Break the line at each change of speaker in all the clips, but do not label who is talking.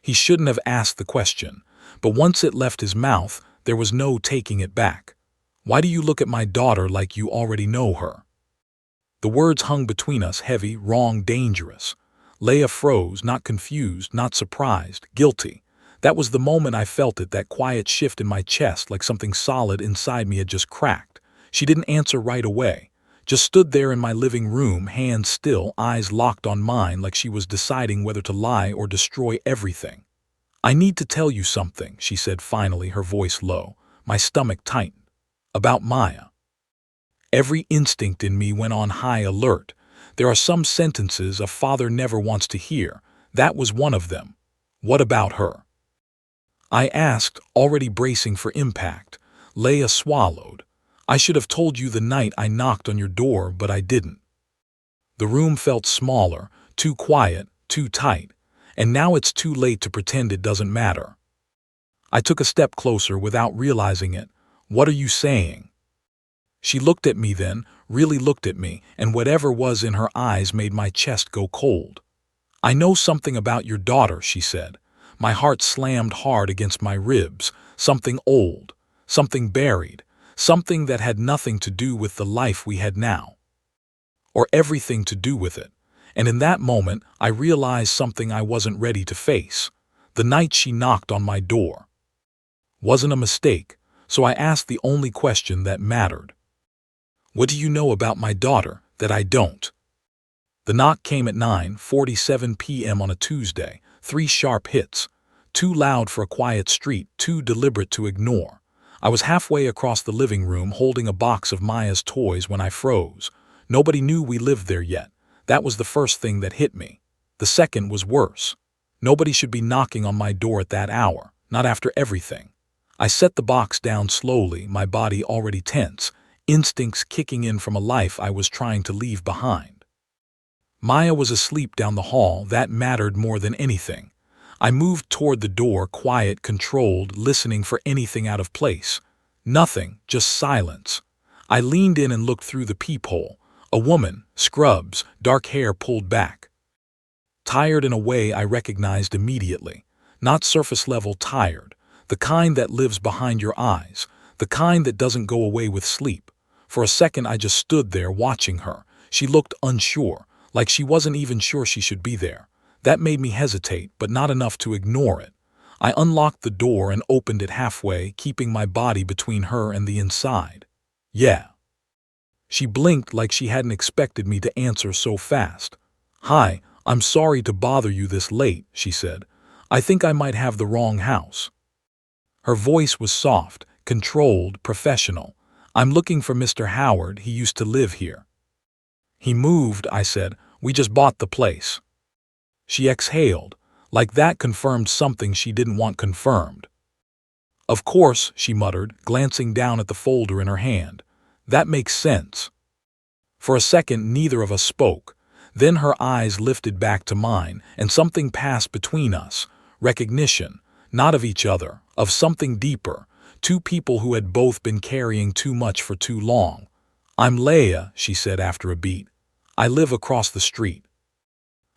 He shouldn't have asked the question, but once it left his mouth, there was no taking it back. "Why do you look at my daughter like you already know her?" The words hung between us, heavy, wrong, dangerous. Leia froze, not confused, not surprised, guilty. That was the moment I felt it, that quiet shift in my chest, like something solid inside me had just cracked. She didn't answer right away, just stood there in my living room, hands still, eyes locked on mine, like she was deciding whether to lie or destroy everything. "I need to tell you something," she said finally, her voice low. My stomach tightened. "About Maya." Every instinct in me went on high alert. There are some sentences a father never wants to hear. That was one of them. "What about her?" I asked, already bracing for impact. Leia swallowed. "I should have told you the night I knocked on your door, but I didn't." The room felt smaller, too quiet, too tight, and now it's too late to pretend it doesn't matter. I took a step closer without realizing it. "What are you saying?" She looked at me then, really looked at me, and whatever was in her eyes made my chest go cold. "I know something about your daughter," she said. My heart slammed hard against my ribs. Something old, something buried, something that had nothing to do with the life we had now. Or everything to do with it. And in that moment, I realized something I wasn't ready to face. The night she knocked on my door wasn't a mistake, so I asked the only question that mattered. "What do you know about my daughter that I don't?" The knock came at 9:47 p.m. on a Tuesday, 3 sharp hits. Too loud for a quiet street, too deliberate to ignore. I was halfway across the living room holding a box of Maya's toys when I froze. Nobody knew we lived there yet. That was the first thing that hit me. The second was worse. Nobody should be knocking on my door at that hour, not after everything. I set the box down slowly, my body already tense, instincts kicking in from a life I was trying to leave behind. Maya was asleep down the hall. That mattered more than anything. I moved toward the door, quiet, controlled, listening for anything out of place. Nothing, just silence. I leaned in and looked through the peephole. A woman, scrubs, dark hair pulled back. Tired in a way I recognized immediately. Not surface-level tired. The kind that lives behind your eyes. The kind that doesn't go away with sleep. For a second I just stood there watching her. She looked unsure, like she wasn't even sure she should be there. That made me hesitate, but not enough to ignore it. I unlocked the door and opened it halfway, keeping my body between her and the inside. "Yeah." She blinked like she hadn't expected me to answer so fast. "Hi, I'm sorry to bother you this late," she said. "I think I might have the wrong house." Her voice was soft, controlled, professional. "I'm looking for Mr. Howard. He used to live here." "He moved," I said. "We just bought the place." She exhaled, like that confirmed something she didn't want confirmed. "Of course," she muttered, glancing down at the folder in her hand. "That makes sense." For a second, neither of us spoke. Then her eyes lifted back to mine, and something passed between us. Recognition, not of each other, of something deeper. Two people who had both been carrying too much for too long. "I'm Leia," she said after a beat. "I live across the street."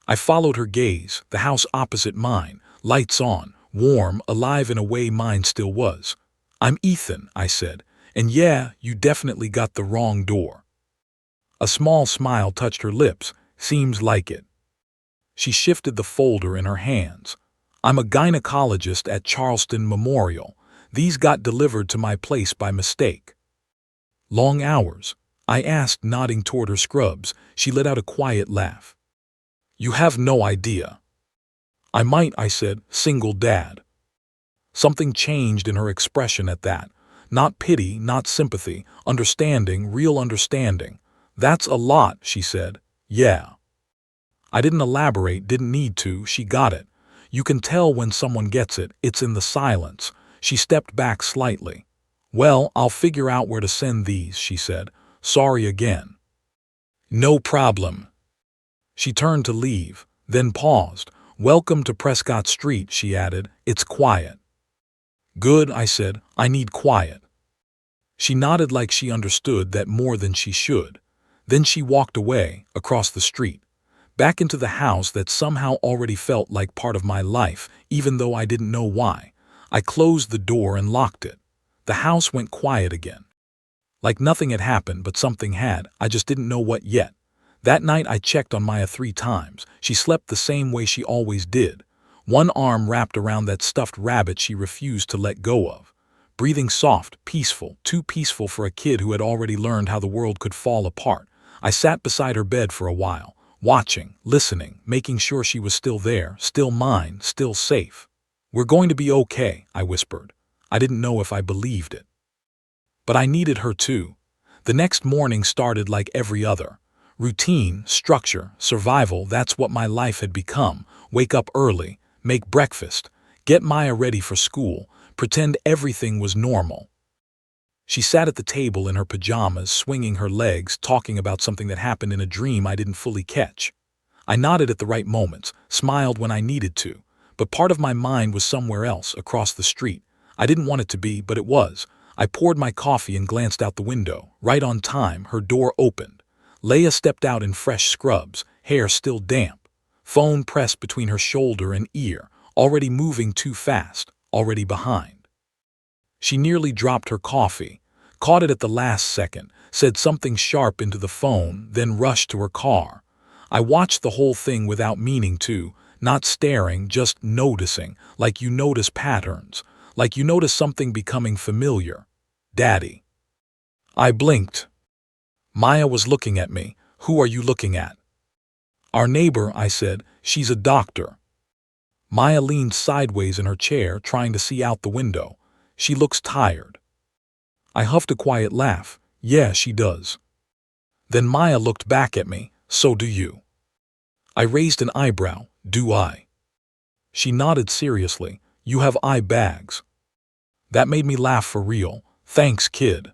I followed her gaze, the house opposite mine, lights on, warm, alive in a way mine still was. "I'm Ethan," I said, "and yeah, you definitely got the wrong door." A small smile touched her lips. "Seems like it." She shifted the folder in her hands. "I'm a gynecologist at Charleston Memorial. These got delivered to my place by mistake." "Long hours?" I asked, nodding toward her scrubs. She let out a quiet laugh. "You have no idea." "I might," I said. "Single dad." Something changed in her expression at that. Not pity, not sympathy, understanding, real understanding. "That's a lot," she said. "Yeah." I didn't elaborate, didn't need to. She got it. You can tell when someone gets it. It's in the silence. She stepped back slightly. "Well, I'll figure out where to send these," she said. "Sorry again." "No problem." She turned to leave, then paused. "Welcome to Prescott Street," she added. "It's quiet." "Good," I said. "I need quiet." She nodded like she understood that more than she should. Then she walked away, across the street. back into the house that somehow already felt like part of my life, even though I didn't know why. I closed the door and locked it. The house went quiet again. Like nothing had happened, but something had. I just didn't know what yet. That night I checked on Maya 3 times. She slept the same way she always did. One arm wrapped around that stuffed rabbit she refused to let go of. Breathing soft, peaceful, too peaceful for a kid who had already learned how the world could fall apart. I sat beside her bed for a while, watching, listening, making sure she was still there, still mine, still safe. "We're going to be okay," I whispered. I didn't know if I believed it. But I needed her too. The next morning started like every other. Routine, structure, survival, that's what my life had become. Wake up early, make breakfast, get Maya ready for school, pretend everything was normal. She sat at the table in her pajamas, swinging her legs, talking about something that happened in a dream I didn't fully catch. I nodded at the right moments, smiled when I needed to, but part of my mind was somewhere else, across the street. I didn't want it to be, but it was. I poured my coffee and glanced out the window. Right on time, her door opened. Leia stepped out in fresh scrubs, hair still damp, phone pressed between her shoulder and ear, already moving too fast, already behind. She nearly dropped her coffee, caught it at the last second, said something sharp into the phone, then rushed to her car. I watched the whole thing without meaning to, not staring, just noticing, like you notice patterns, like you notice something becoming familiar. "Daddy." I blinked. Maya was looking at me. "Who are you looking at?" "Our neighbor," I said. "She's a doctor." Maya leaned sideways in her chair, trying to see out the window. "She looks tired." I huffed a quiet laugh. "Yeah, she does." Then Maya looked back at me. "So do you." I raised an eyebrow. "Do I?" She nodded seriously. "You have eye bags." That made me laugh for real. "Thanks, kid."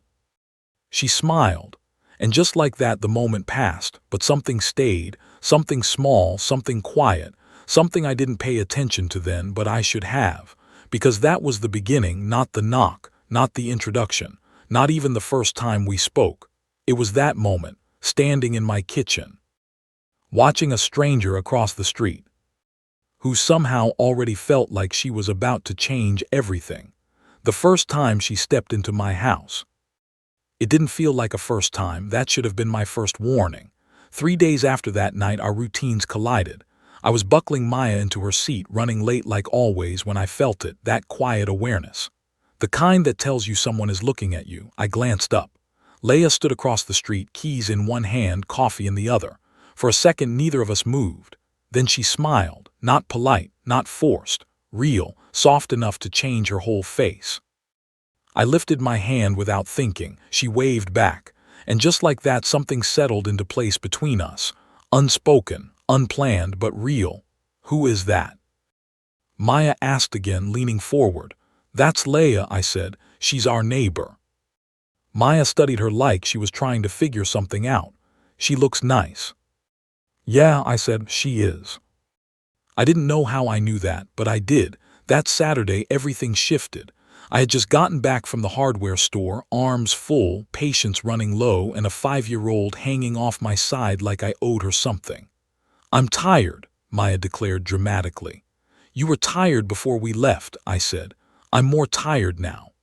She smiled, and just like that the moment passed, but something stayed, something small, something quiet, something I didn't pay attention to then, but I should have, because that was the beginning, not the knock, not the introduction, not even the first time we spoke. It was that moment, standing in my kitchen, watching a stranger across the street, who somehow already felt like she was about to change everything. The first time she stepped into my house. It didn't feel like a first time. That should have been my first warning. 3 days after that night, our routines collided. I was buckling Maya into her seat, running late like always, when I felt it, that quiet awareness. The kind that tells you someone is looking at you. I glanced up. Leia stood across the street, keys in one hand, coffee in the other. For a second, neither of us moved. Then she smiled, not polite, not forced, real, soft enough to change her whole face. I lifted my hand without thinking. She waved back, and just like that something settled into place between us. Unspoken, unplanned, but real. "Who is that?" Maya asked again, leaning forward. "That's Leia," I said. "She's our neighbor." Maya studied her like she was trying to figure something out. "She looks nice." "Yeah," I said, "she is." I didn't know how I knew that, but I did. That Saturday everything shifted. I had just gotten back from the hardware store, arms full, patience running low, and a 5-year-old hanging off my side like I owed her something. "I'm tired," Maya declared dramatically. "You were tired before we left," I said. "I'm more tired now."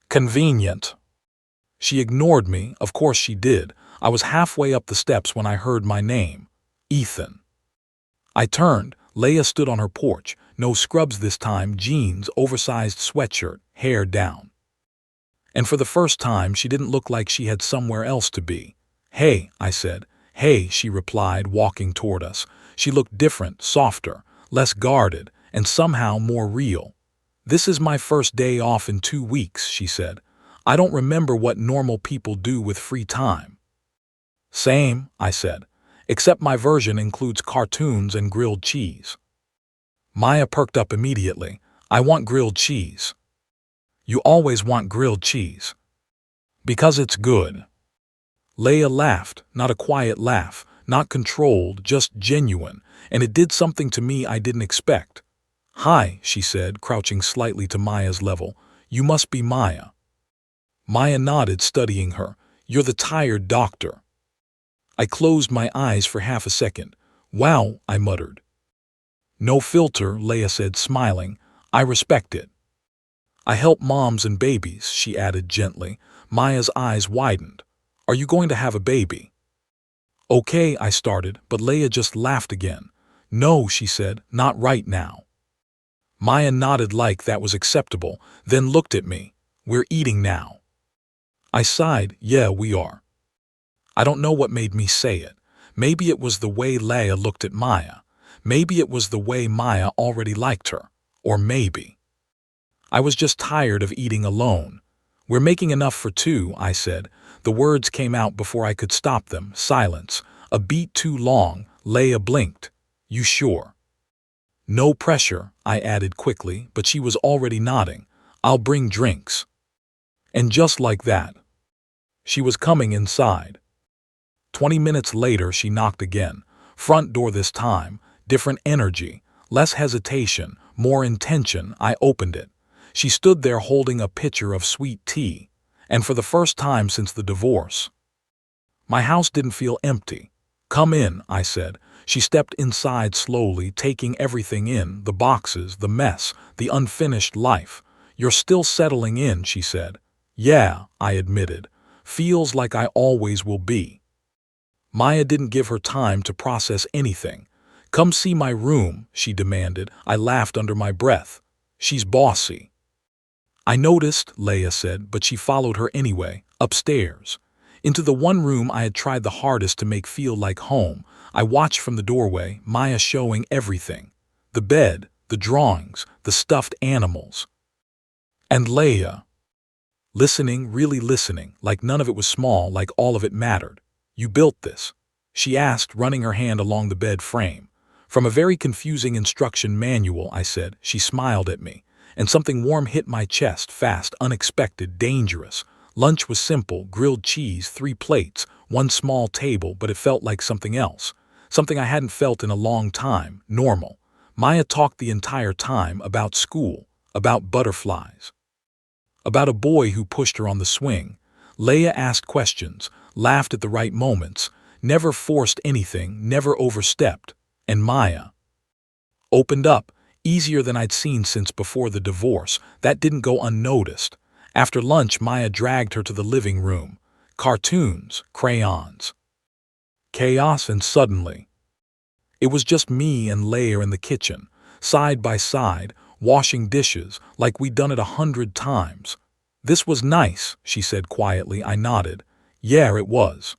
"Convenient." She ignored me. Of course she did. I was halfway up the steps when I heard my name. "Ethan." I turned. Leia stood on her porch. No scrubs this time, jeans, oversized sweatshirt, hair down. And for the first time, she didn't look like she had somewhere else to be. "Hey," I said. "Hey," she replied, walking toward us. She looked different, softer, less guarded, and somehow more real. "This is my first day off in 2 weeks," she said. "I don't remember what normal people do with free time." "Same," I said, "except my version includes cartoons and grilled cheese." Maya perked up immediately. "I want grilled cheese." "You always want grilled cheese." "Because it's good." Leia laughed, not a quiet laugh, not controlled, just genuine, and it did something to me I didn't expect. "Hi," she said, crouching slightly to Maya's level. "You must be Maya." Maya nodded, studying her. "You're the tired doctor." I closed my eyes for half a second. Wow, I muttered. No filter, Leia said, smiling. I respect it. I help moms and babies, she added gently. Maya's eyes widened. Are you going to have a baby? Okay, I started, but Leia just laughed again. No, she said, not right now. Maya nodded like that was acceptable, then looked at me. We're eating now. I sighed, yeah, we are. I don't know what made me say it. Maybe it was the way Leia looked at Maya. Maybe it was the way Maya already liked her. Or maybe I was just tired of eating alone. We're making enough for two, I said. The words came out before I could stop them. Silence. A beat too long. Leia blinked. You sure? No pressure, I added quickly, but she was already nodding. I'll bring drinks. And just like that, she was coming inside. 20 minutes later, she knocked again. Front door this time. Different energy. Less hesitation. More intention. I opened it. She stood there holding a pitcher of sweet tea. And for the first time since the divorce, my house didn't feel empty. Come in, I said. She stepped inside slowly, taking everything in, the boxes, the mess, the unfinished life. You're still settling in, she said. Yeah, I admitted. Feels like I always will be. Maya didn't give her time to process anything. Come see my room, she demanded. I laughed under my breath. She's bossy. I noticed, Leia said, but she followed her anyway, upstairs. Into the one room I had tried the hardest to make feel like home. I watched from the doorway, Maya showing everything. The bed, the drawings, the stuffed animals. And Leia, listening, really listening, like none of it was small, like all of it mattered. You built this? She asked, running her hand along the bed frame. From a very confusing instruction manual, I said. She smiled at me, and something warm hit my chest, fast, unexpected, dangerous. Lunch was simple, grilled cheese, 3 plates, one small table, but it felt like something else. Something I hadn't felt in a long time, normal. Maya talked the entire time about school, about butterflies, about a boy who pushed her on the swing. Leia asked questions, laughed at the right moments, never forced anything, never overstepped. And Maya opened up, easier than I'd seen since before the divorce. That didn't go unnoticed. After lunch, Maya dragged her to the living room. Cartoons, crayons, chaos, and suddenly, it was just me and Leia in the kitchen, side by side, washing dishes like we'd done it 100 times. This was nice, she said quietly. I nodded. Yeah, it was.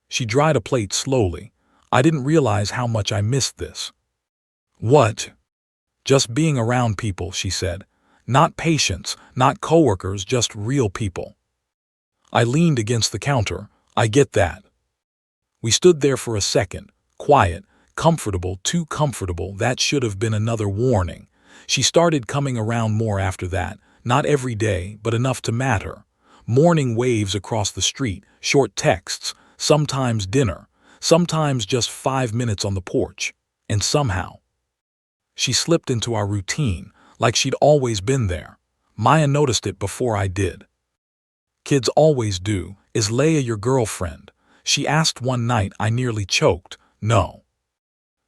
She dried a plate slowly. I didn't realize how much I missed this. What? Just being around people, she said. Not patients, not coworkers, just real people. I leaned against the counter. I get that. We stood there for a second, quiet, comfortable, too comfortable. That should have been another warning. She started coming around more after that, not every day, but enough to matter. Morning waves across the street, short texts, sometimes dinner, sometimes just 5 minutes on the porch. And somehow, she slipped into our routine, like she'd always been there. Maya noticed it before I did. Kids always do. Is Leia your girlfriend? She asked one night. I nearly choked. No.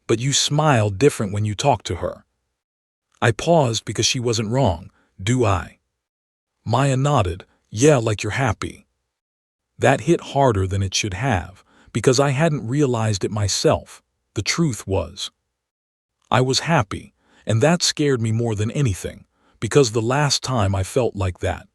But you smile different when you talk to her. I paused because she wasn't wrong. Do I? Maya nodded. Yeah, like you're happy. That hit harder than it should have, because I hadn't realized it myself. The truth was, I was happy, and that scared me more than anything, because the last time I felt like that,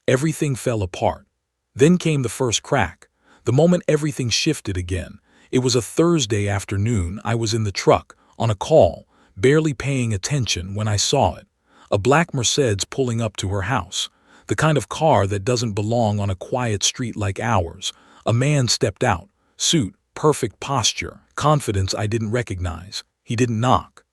everything fell apart. Then came the first crack, the moment everything shifted again. It was a Thursday afternoon. I was in the truck, on a call, barely paying attention when I saw it. A black Mercedes pulling up to her house, the kind of car that doesn't belong on a quiet street like ours. A man stepped out, suit, perfect posture, confidence I didn't recognize. He didn't knock,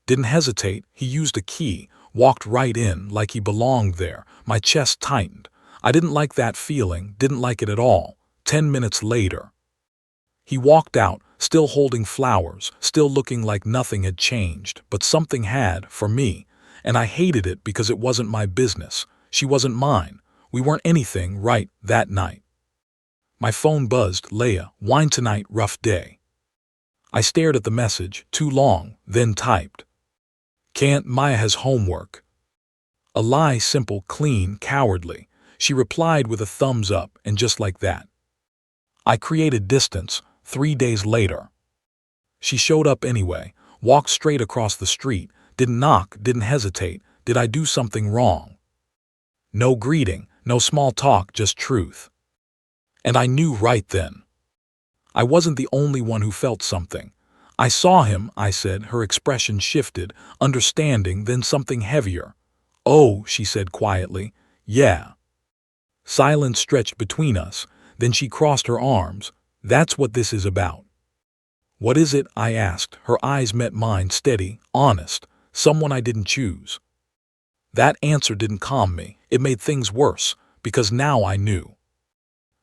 didn't hesitate. He used a key, walked right in like he belonged there. My chest tightened. I didn't like that feeling, didn't like it at all. 10 minutes later, he walked out, still holding flowers, still looking like nothing had changed, but something had, for me, and I hated it because it wasn't my business. She wasn't mine. We weren't anything right that night. My phone buzzed. Leia, wine tonight, rough day. I stared at the message, too long, then typed. Can't, Maya has homework. A lie, simple, clean, cowardly. She replied with a thumbs up, and just like that. I created distance. 3 days later. She showed up anyway, walked straight across the street, didn't knock, didn't hesitate. Did I do something wrong? No greeting, no small talk, just truth. And I knew right then. I wasn't the only one who felt something. I saw him, I said, her expression shifted, understanding, then something heavier. Oh, she said quietly, yeah. Silence stretched between us, then she crossed her arms. That's what this is about. What is it? I asked. Her eyes met mine, steady, honest. Someone I didn't choose. That answer didn't calm me. It made things worse, because now I knew.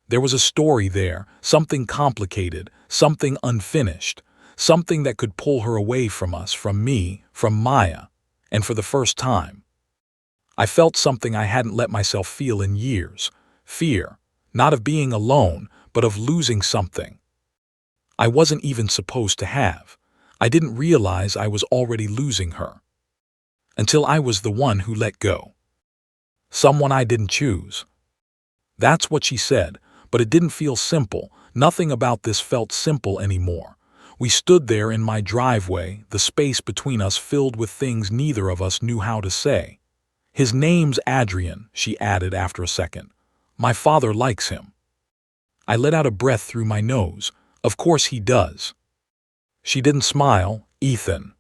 There was a story there, something complicated, something unfinished, something that could pull her away from us, from me, from Maya. And for the first time, I felt something I hadn't let myself feel in years. Fear, not of being alone, but of losing something I wasn't even supposed to have. I didn't realize I was already losing her. Until I was the one who let go. Someone I didn't choose. That's what she said, but it didn't feel simple. Nothing about this felt simple anymore. We stood there in my driveway, the space between us filled with things neither of us knew how to say. His name's Adrian, she added after a second. My father likes him. I let out a breath through my nose. Of course he does. She didn't smile, Ethan.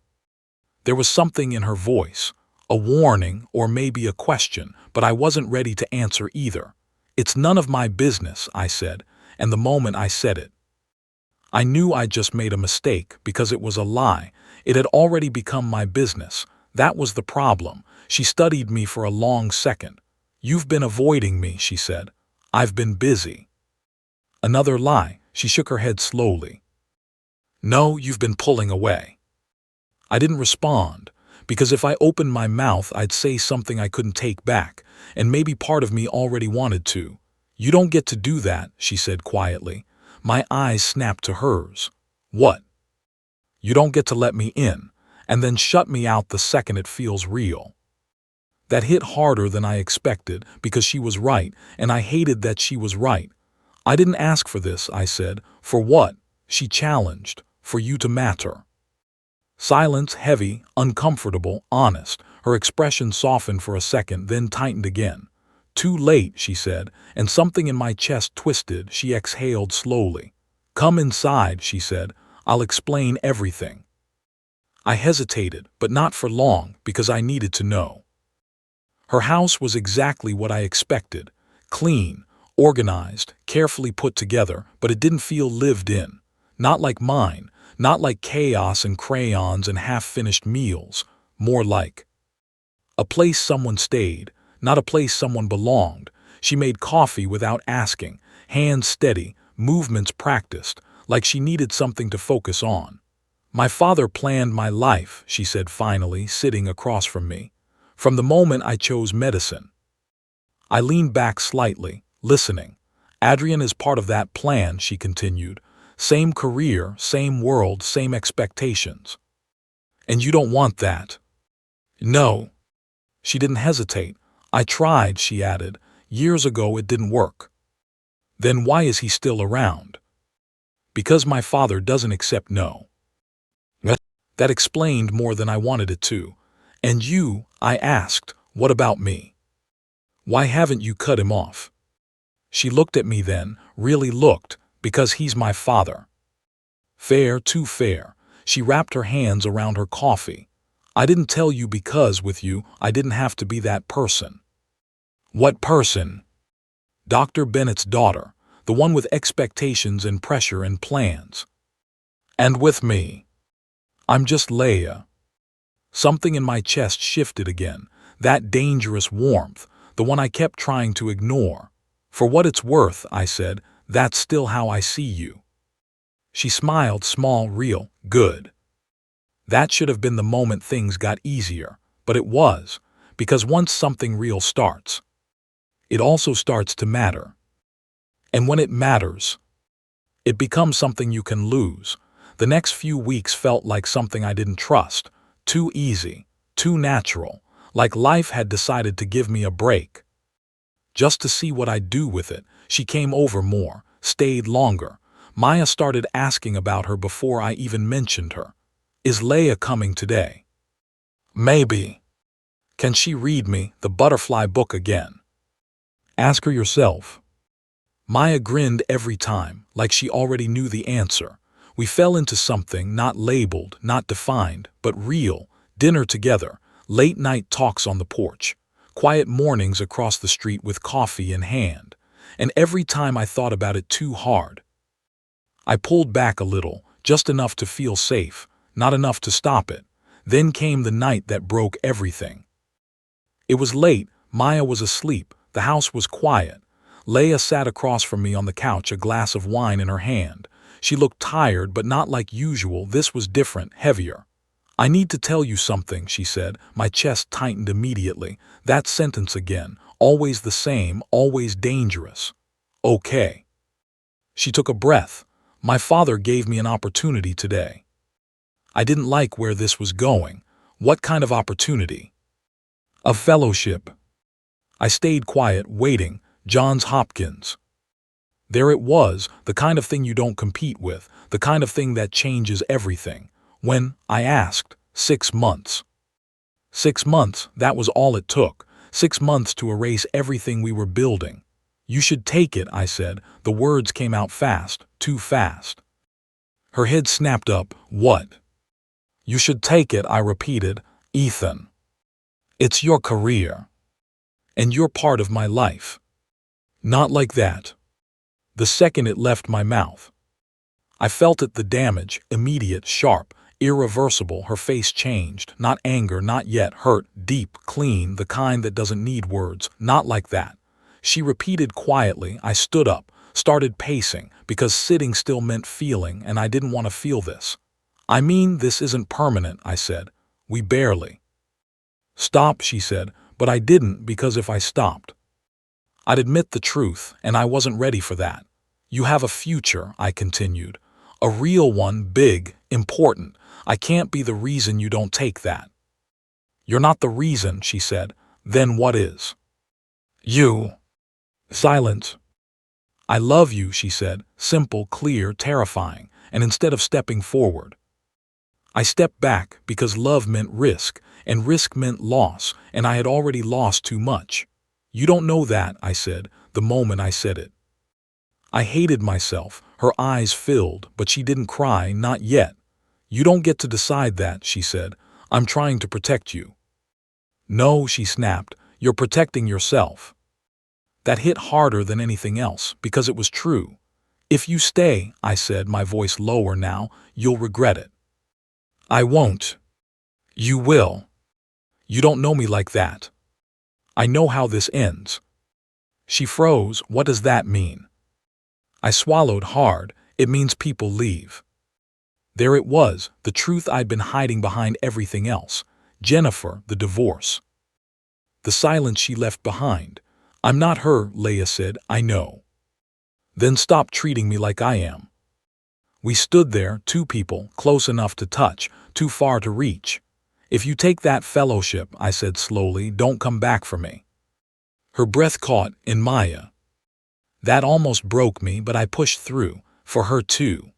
There was something in her voice, a warning or maybe a question, but I wasn't ready to answer either. It's none of my business, I said, and the moment I said it, I knew I'd just made a mistake because it was a lie. It had already become my business. That was the problem. She studied me for a long second. You've been avoiding me, she said. I've been busy. Another lie. She shook her head slowly. No, you've been pulling away. I didn't respond, because if I opened my mouth, I'd say something I couldn't take back, and maybe part of me already wanted to. You don't get to do that, she said quietly. My eyes snapped to hers. What? You don't get to let me in, and then shut me out the second it feels real. That hit harder than I expected, because she was right, and I hated that she was right. I didn't ask for this, I said. For what? She challenged. For you to matter. Silence, heavy, uncomfortable, honest. Her expression softened for a second, then tightened again. Too late, she said, and something in my chest twisted. She exhaled slowly. Come inside, she said. I'll explain everything. I hesitated, but not for long, because I needed to know. Her house was exactly what I expected. Clean, organized, carefully put together, but it didn't feel lived in. Not like mine, not like chaos and crayons and half-finished meals. More like a place someone stayed, not a place someone belonged. She made coffee without asking, hands steady, movements practiced, like she needed something to focus on. My father planned my life, she said finally, sitting across from me. From the moment I chose medicine. I leaned back slightly, listening. Adrian is part of that plan, she continued. Same career, same world, same expectations. And you don't want that. No. She didn't hesitate. I tried, she added. Years ago it didn't work. Then why is he still around? Because my father doesn't accept no. That explained more than I wanted it to. And you, I asked, what about me? Why haven't you cut him off? She looked at me then, really looked, because he's my father. Fair, too fair. She wrapped her hands around her coffee. I didn't tell you because with you, I didn't have to be that person. What person? Dr. Bennett's daughter, the one with expectations and pressure and plans. And with me. I'm just Leia. Something in my chest shifted again, that dangerous warmth, the one I kept trying to ignore. For what it's worth, I said, that's still how I see you. She smiled, small, real, good. That should have been the moment things got easier, but it was, because once something real starts, it also starts to matter. And when it matters, it becomes something you can lose. The next few weeks felt like something I didn't trust. Too easy, too natural, like life had decided to give me a break. Just to see what I'd do with it, she came over more, stayed longer. Maya started asking about her before I even mentioned her. Is Leia coming today? Maybe. Can she read me the butterfly book again? Ask her yourself. Maya grinned every time, like she already knew the answer. We fell into something not labeled, not defined, but real. Dinner together, late-night talks on the porch, quiet mornings across the street with coffee in hand. And every time I thought about it too hard, I pulled back a little, just enough to feel safe, not enough to stop it. Then came the night that broke everything. It was late, Maya was asleep, the house was quiet. Leia sat across from me on the couch, a glass of wine in her hand. She looked tired, but not like usual. This was different, heavier. I need to tell you something, she said. My chest tightened immediately. That sentence again, always the same, always dangerous. Okay. She took a breath. My father gave me an opportunity today. I didn't like where this was going. What kind of opportunity? A fellowship. I stayed quiet, waiting. Johns Hopkins. There it was, the kind of thing you don't compete with, the kind of thing that changes everything. When I asked, 6 months. 6 months, that was all it took. 6 months to erase everything we were building. You should take it, I said. The words came out fast, too fast. Her head snapped up. What? You should take it, I repeated. Ethan. It's your career. And you're part of my life. Not like that. The second it left my mouth, I felt it, the damage, immediate, sharp, irreversible. Her face changed, not anger, not yet, hurt, deep, clean, the kind that doesn't need words, not like that. She repeated quietly. I stood up, started pacing, because sitting still meant feeling, and I didn't want to feel this. I mean, this isn't permanent, I said. We barely. Stop, she said, but I didn't, because if I stopped, I'd admit the truth, and I wasn't ready for that. You have a future, I continued. A real one, big, important. I can't be the reason you don't take that. You're not the reason, she said. Then what is? You. Silence. I love you, she said, simple, clear, terrifying, and instead of stepping forward, I stepped back because love meant risk, and risk meant loss, and I had already lost too much. You don't know that, I said, the moment I said it. I hated myself. Her eyes filled, but she didn't cry, not yet. You don't get to decide that, she said. I'm trying to protect you. No, she snapped, you're protecting yourself. That hit harder than anything else, because it was true. If you stay, I said, my voice lower now, you'll regret it. I won't. You will. You don't know me like that. I know how this ends. She froze. What does that mean? I swallowed hard. It means people leave. There it was, the truth I'd been hiding behind everything else. Jennifer, the divorce. The silence she left behind. I'm not her, Leia said. I know. Then stop treating me like I am. We stood there, two people, close enough to touch, too far to reach. If you take that fellowship, I said slowly, don't come back for me. Her breath caught in Maya. That almost broke me, but I pushed through, for her too.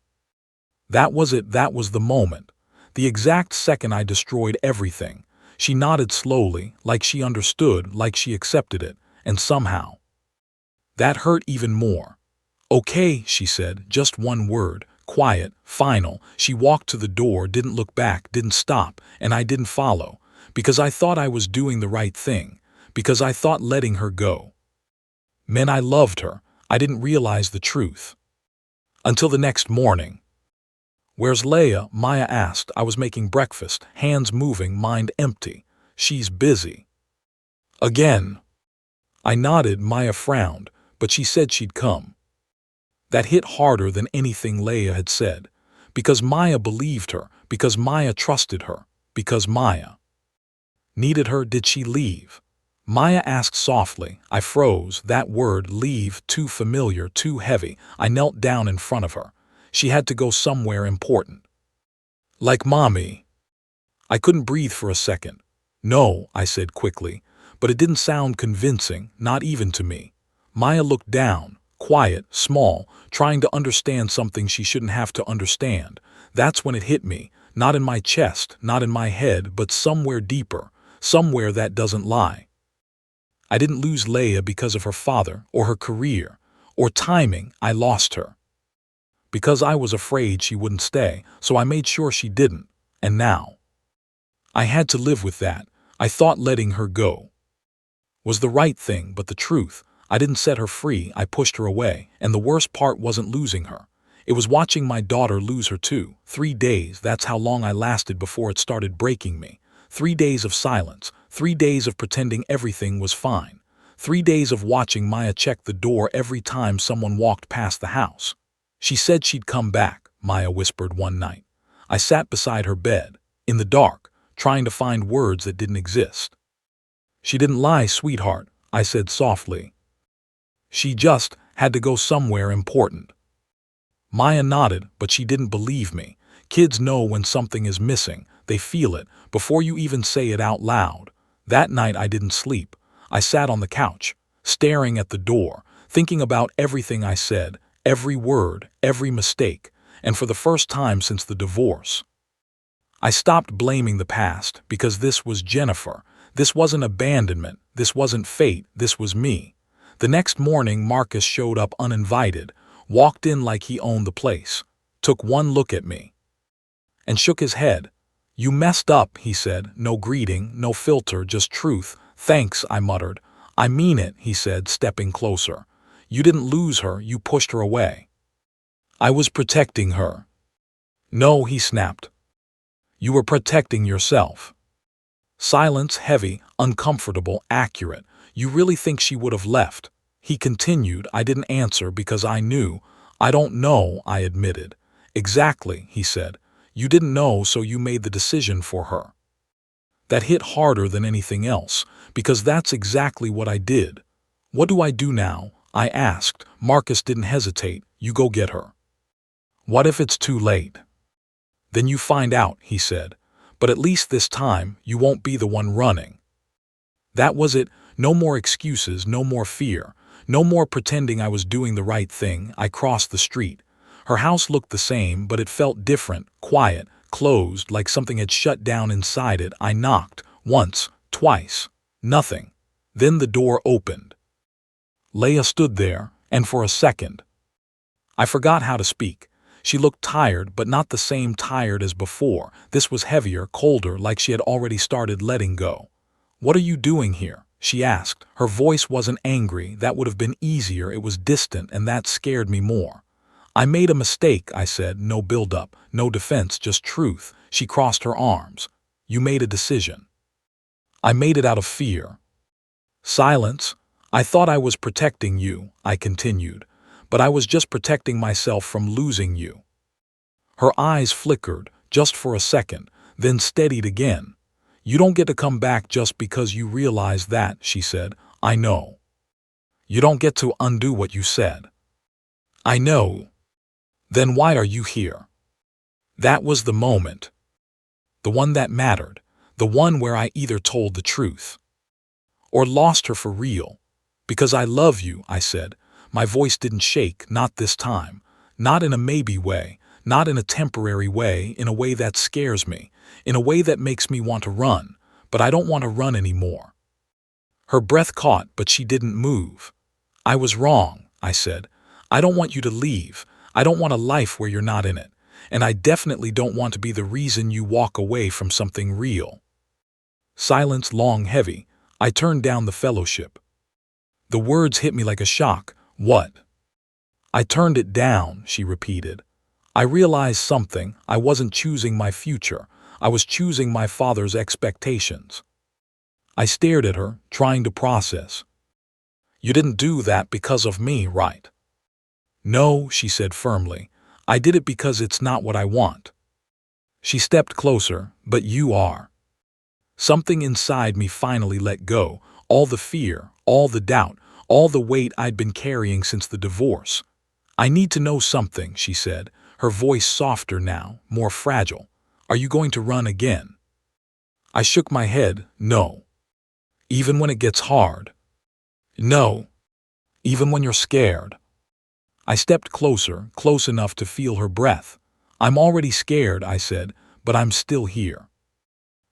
That was it, that was the moment. The exact second I destroyed everything. She nodded slowly, like she understood, like she accepted it, and somehow. That hurt even more. Okay, she said, just one word, quiet, final. She walked to the door, didn't look back, didn't stop, and I didn't follow, because I thought I was doing the right thing, because I thought letting her go meant I loved her. I didn't realize the truth. Until the next morning. Where's Leia? Maya asked. I was making breakfast, hands moving, mind empty. She's busy. Again. I nodded. Maya frowned, but she said she'd come. That hit harder than anything Leia had said, because Maya believed her, because Maya trusted her, because Maya needed her. Did she leave? Maya asked softly. I froze. That word, leave, too familiar, too heavy. I knelt down in front of her. She had to go somewhere important. Like mommy. I couldn't breathe for a second. No, I said quickly, but it didn't sound convincing, not even to me. Maya looked down, quiet, small, trying to understand something she shouldn't have to understand. That's when it hit me, not in my chest, not in my head, but somewhere deeper, somewhere that doesn't lie. I didn't lose Leia because of her father, or her career, or timing. I lost her. Because I was afraid she wouldn't stay, so I made sure she didn't. And now I had to live with that. I thought letting her go was the right thing, but the truth, I didn't set her free, I pushed her away, and the worst part wasn't losing her. It was watching my daughter lose her too. 3 days, that's how long I lasted before it started breaking me. 3 days of silence, 3 days of pretending everything was fine. 3 days of watching Maya check the door every time someone walked past the house. She said she'd come back, Maya whispered one night. I sat beside her bed, in the dark, trying to find words that didn't exist. She didn't lie, sweetheart, I said softly. She just had to go somewhere important. Maya nodded, but she didn't believe me. Kids know when something is missing. They feel it before you even say it out loud. That night I didn't sleep. I sat on the couch, staring at the door, thinking about everything I said, every word, every mistake, and for the first time since the divorce. I stopped blaming the past because this was Jennifer. This wasn't abandonment. This wasn't fate. This was me. The next morning, Marcus showed up uninvited, walked in like he owned the place, took one look at me, and shook his head. You messed up, he said. No greeting, no filter, just truth. Thanks, I muttered. I mean it, he said, stepping closer. You didn't lose her, you pushed her away. I was protecting her. No, he snapped. You were protecting yourself. Silence, heavy, uncomfortable, accurate. You really think she would have left? He continued. I didn't answer because I knew. I don't know, I admitted. Exactly, he said. You didn't know, so you made the decision for her. That hit harder than anything else, because that's exactly what I did. What do I do now? I asked. Marcus didn't hesitate. You go get her. What if it's too late? Then you find out, he said. But at least this time, you won't be the one running. That was it. No more excuses, no more fear, no more pretending I was doing the right thing. I crossed the street. Her house looked the same, but it felt different, quiet, closed, like something had shut down inside it. I knocked, once, twice. Nothing. Then the door opened. Leia stood there, and for a second, I forgot how to speak. She looked tired, but not the same tired as before. This was heavier, colder, like she had already started letting go. What are you doing here? She asked. Her voice wasn't angry. That would have been easier. It was distant, and that scared me more. I made a mistake, I said. No build-up, no defense, just truth. She crossed her arms. You made a decision. I made it out of fear. Silence. I thought I was protecting you, I continued, but I was just protecting myself from losing you. Her eyes flickered, just for a second, then steadied again. You don't get to come back just because you realize that, she said. I know. You don't get to undo what you said. I know. Then why are you here? That was the moment. The one that mattered. The one where I either told the truth or lost her for real. Because I love you, I said. My voice didn't shake, not this time. Not in a maybe way, not in a temporary way, in a way that scares me, in a way that makes me want to run, but I don't want to run anymore. Her breath caught, but she didn't move. I was wrong, I said. I don't want you to leave. I don't want a life where you're not in it. And I definitely don't want to be the reason you walk away from something real. Silence, long, heavy. I turned down the fellowship. The words hit me like a shock. What? I turned it down, she repeated. I realized something. I wasn't choosing my future. I was choosing my father's expectations. I stared at her, trying to process. You didn't do that because of me, right? No, she said firmly. I did it because it's not what I want. She stepped closer. But you are. Something inside me finally let go. All the fear, all the doubt, all the weight I'd been carrying since the divorce. I need to know something, she said, her voice softer now, more fragile. Are you going to run again? I shook my head, no. Even when it gets hard? No. Even when you're scared? I stepped closer, close enough to feel her breath. I'm already scared, I said, but I'm still here.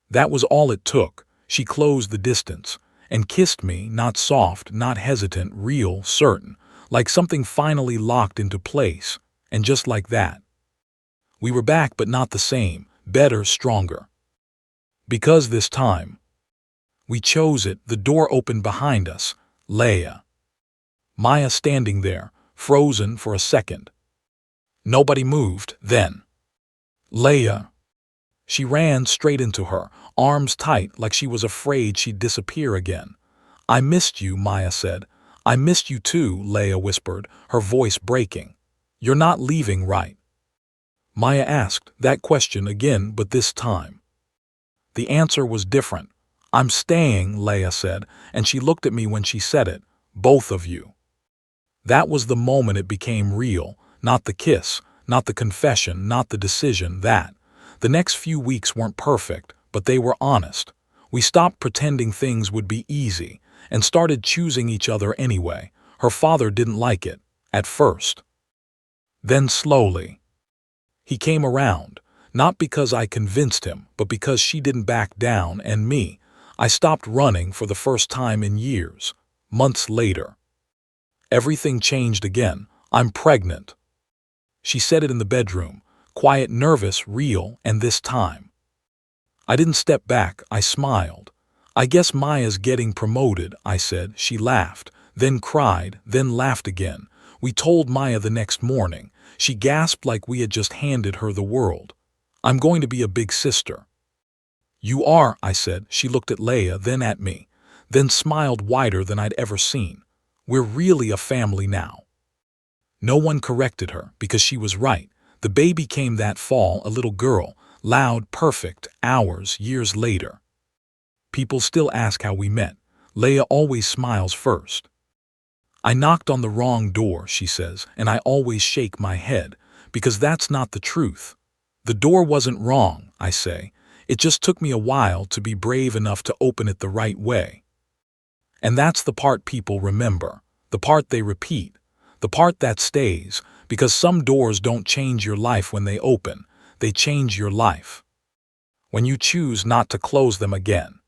That was all it took. She closed the distance and kissed me, not soft, not hesitant, real, certain, like something finally locked into place. And just like that, we were back, but not the same, better, stronger. Because this time, we chose it. The door opened behind us. Leia. Maya standing there, frozen for a second. Nobody moved then. Leia. She ran straight into her, arms tight like she was afraid she'd disappear again. I missed you, Maya said. I missed you too, Leia whispered, her voice breaking. You're not leaving, right? Maya asked that question again, but this time the answer was different. I'm staying, Leia said, and she looked at me when she said it. Both of you. That was the moment it became real, not the kiss, not the confession, not the decision, that. The next few weeks weren't perfect, but they were honest. We stopped pretending things would be easy and started choosing each other anyway. Her father didn't like it, at first. Then slowly, he came around, not because I convinced him, but because she didn't back down, and me. I stopped running for the first time in years. Months later, everything changed again. I'm pregnant. She said it in the bedroom, quiet, nervous, real, and this time I didn't step back, I smiled. I guess Maya's getting promoted, I said. She laughed, then cried, then laughed again. We told Maya the next morning. She gasped like we had just handed her the world. I'm going to be a big sister. You are, I said. She looked at Leia, then at me, then smiled wider than I'd ever seen. We're really a family now. No one corrected her because she was right. The baby came that fall, a little girl, loud, perfect, hours, years later. People still ask how we met. Leia always smiles first. I knocked on the wrong door, she says, and I always shake my head, because that's not the truth. The door wasn't wrong, I say. It just took me a while to be brave enough to open it the right way. And that's the part people remember, the part they repeat, the part that stays, because some doors don't change your life when they open, they change your life when you choose not to close them again.